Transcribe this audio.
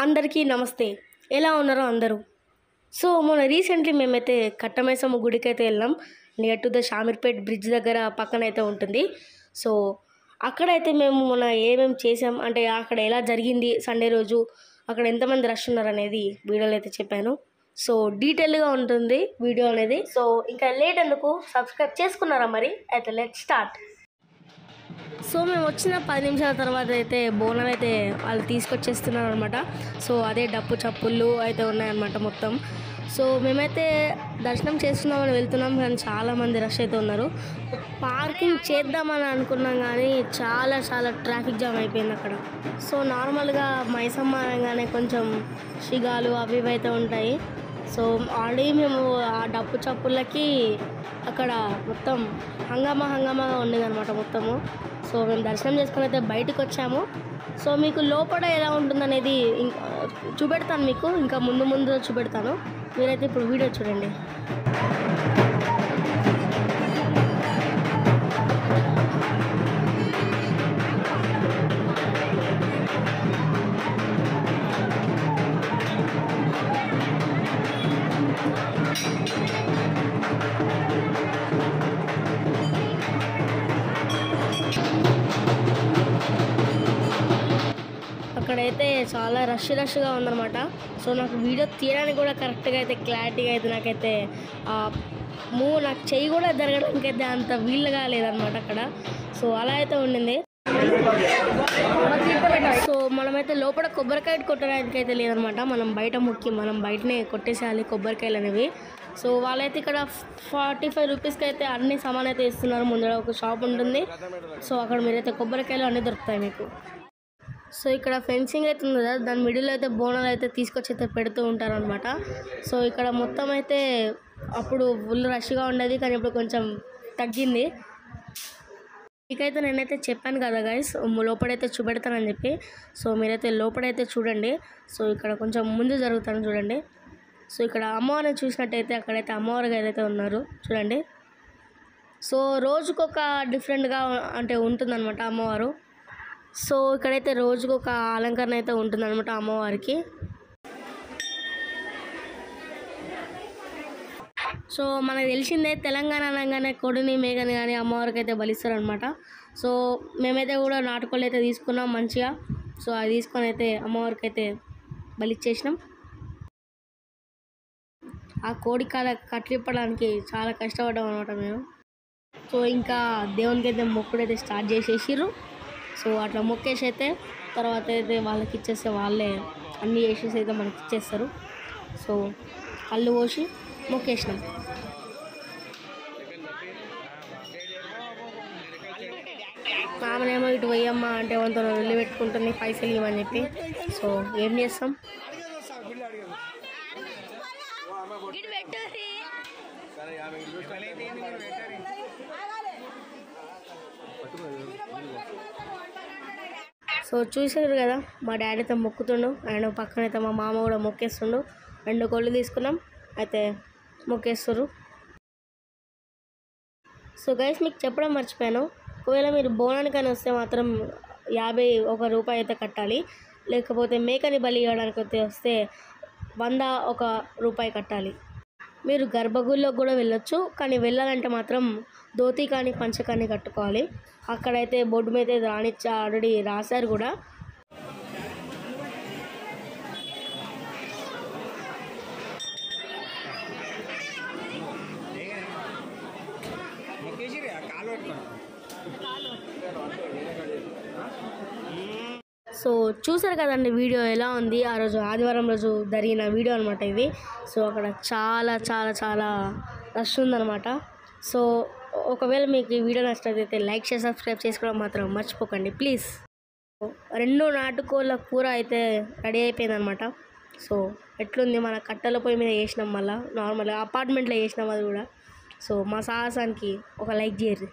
అందరికీ నమస్తే. ఎలా ఉన్నారో అందరూ. సో మొన్న రీసెంట్లీ మేమైతే కట్టమైసమ్మ గుడికైతే వెళ్ళాం. Near to the Shamirpet bridge దగ్గర పక్కనైతే ఉంటుంది. సో అక్కడైతే మేము మొన్న ఏమేమి చేసాం అంటే అక్కడ ఎలా జరిగింది, సండే రోజు అక్కడ ఎంతమంది రష్ ఉన్నారు అనేది వీడియోలో అయితే చెప్పాను. సో డీటెయిల్గా ఉంటుంది వీడియో అనేది. సో ఇంకా లేట్ ఎందుకు, సబ్స్క్రైబ్ చేసుకున్నారా మరి? అయితే లెట్స్ స్టార్ట్. సో మేము వచ్చిన 10 నిమిషాల తర్వాత అయితే బోనాలు అయితే వాళ్ళు తీసుకొచ్చేస్తున్నారు అనమాట. సో అదే డప్పు చప్పుళ్ళు అయితే ఉన్నాయన్నమాట మొత్తం. సో మేమైతే దర్శనం చేస్తున్నామని వెళ్తున్నాం, కానీ చాలామంది రష్ అయితే ఉన్నారు. పార్కింగ్ చేద్దామని అనుకున్నాం కానీ చాలా ట్రాఫిక్ జామ్ అయిపోయింది అక్కడ. సో నార్మల్గా మైసమ్మ అనగానే కొంచెం షిగాలు అవి ఇవి అయితే ఉంటాయి. సో ఆల్రెడీ మేము ఆ డప్పు చప్పుళ్ళకి అక్కడ మొత్తం హంగామాగా ఉండేది అనమాట మొత్తము. సో మేము దర్శనం చేసుకుని అయితే బయటకు వచ్చాము. సో మీకు లోపల ఎలా ఉంటుందనేది చూపెడతాను, మీకు ఇంకా ముందు చూపెడతాను. మీరైతే ఇప్పుడు వీడియో చూడండి. అక్కడైతే చాలా రష్గా ఉందన్నమాట. సో నాకు వీడియో తీయడానికి కూడా కరెక్ట్గా అయితే క్లారిటీగా అయితే నాకైతే నాకు చెయ్యి కూడా జరగడానికి అయితే అంత వీలుగా లేదనమాట అక్కడ. సో అలా అయితే ఉండింది. సో మనమైతే లోపల కొబ్బరికాయ కొట్టడానికి అయితే లేదనమాట, మనం బయటనే కొట్టేసేయాలి కొబ్బరికాయలు అనేవి. సో వాళ్ళైతే ఇక్కడ 45 రూపీస్కి అయితే అన్ని సామాన్ అయితే ఇస్తున్నారు. ముందర ఒక షాప్ ఉంటుంది. సో అక్కడ మీరైతే కొబ్బరికాయలు అన్నీ దొరుకుతాయి మీకు. సో ఇక్కడ ఫెన్సింగ్ అయితే ఉంది కదా, దాని మిడిల్లో అయితే బోనాలు అయితే తీసుకొచ్చి అయితే పెడుతూ ఉంటారనమాట. సో ఇక్కడ మొత్తం అయితే అప్పుడు ఫుల్ రష్గా ఉండేది, కానీ ఇప్పుడు కొంచెం తగ్గింది. మీకైతే నేనైతే చెప్పాను కదా గైస్, లోపడైతే చూపెడతానని చెప్పి. సో మీరైతే లోపడైతే చూడండి. సో ఇక్కడ కొంచెం ముందు జరుగుతాను చూడండి. సో ఇక్కడ అమ్మవారిని చూసినట్టయితే అక్కడైతే అమ్మవారు అయితే ఉన్నారు చూడండి. సో రోజుకొక డిఫరెంట్గా అంటే ఉంటుందన్నమాట అమ్మవారు. సో ఇక్కడైతే రోజుకు ఒక అలంకరణ అయితే ఉంటుందన్నమాట అమ్మవారికి. సో మనకు తెలిసిందే, తెలంగాణ అనగానే కొడిని మేకని కానీ అమ్మవారికి అయితే బలిస్తారనమాట. సో మేమైతే కూడా నాటుకోళ్ళు అయితే తీసుకున్నాం మంచిగా. సో అది తీసుకొని అయితే అమ్మవారికి అయితే బలిచ్చేసినాం. ఆ కోడి కట్టిప్పడానికి చాలా కష్టపడ్డాం అనమాట మేము. సో ఇంకా దేవునికి అయితే మొక్కుడు అయితే స్టార్ట్ చేసేసిర్రు. సో అట్లా మొక్కేసి అయితే తర్వాత అయితే వాళ్ళకి ఇచ్చేస్తే వాళ్ళే అన్నీ వేసేసి అయితే మనకి ఇచ్చేస్తారు. సో కళ్ళు పోసి మొక్కేసినాం. మామనేమో ఇటు పోయమ్మ అంటే వంతో వెళ్ళి పెట్టుకుంటుంది పైసలు ఇవ్వని చెప్పి. సో ఏం చేస్తాం, సో చూసారు కదా మా డాడీ అయితే మొక్కుతుండు, అండ్ పక్కన అయితే మా మామ కూడా మొక్కేస్తుండు. 2 కోళ్ళు తీసుకున్నాం అయితే మొక్కేస్తారు. సో గైస్ మీకు చెప్పడం మర్చిపోయాను, ఒకవేళ మీరు బోనానికని వస్తే మాత్రం 51 రూపాయి అయితే కట్టాలి. లేకపోతే మేకని బలి ఇవ్వడానికి వస్తే 101 రూపాయి కట్టాలి. మీరు గర్భగుడిలోకి కూడా వెళ్ళొచ్చు, కానీ వెళ్ళాలంటే మాత్రం ధోతి కానీ పంచ కానీ కట్టుకోవాలి. అక్కడైతే బోర్డు మీద ఆల్రెడీ రాశారు కూడా. సో చూసారు కదండి వీడియో ఎలా ఉంది. ఆ రోజు ఆదివారం రోజు జరిగిన వీడియో అనమాట ఇది. సో అక్కడ చాలా రష్ ఉందన్నమాట. సో ఒకవేళ మీకు ఈ వీడియో నచ్చినట్లయితే లైక్ చేసి సబ్స్క్రైబ్ చేసుకోవడం మాత్రం మర్చిపోకండి ప్లీజ్. 2 నాటుకోళ్ళ కూర అయితే రెడీ అయిపోయిందనమాట. సో ఎట్లుంది, మన కట్టెల పొయ్యి మీద చేసినాం, మళ్ళీ నార్మల్గా అపార్ట్మెంట్లో చేసినాం అది కూడా. సో మా సాహసానికి ఒక లైక్ చేయరు.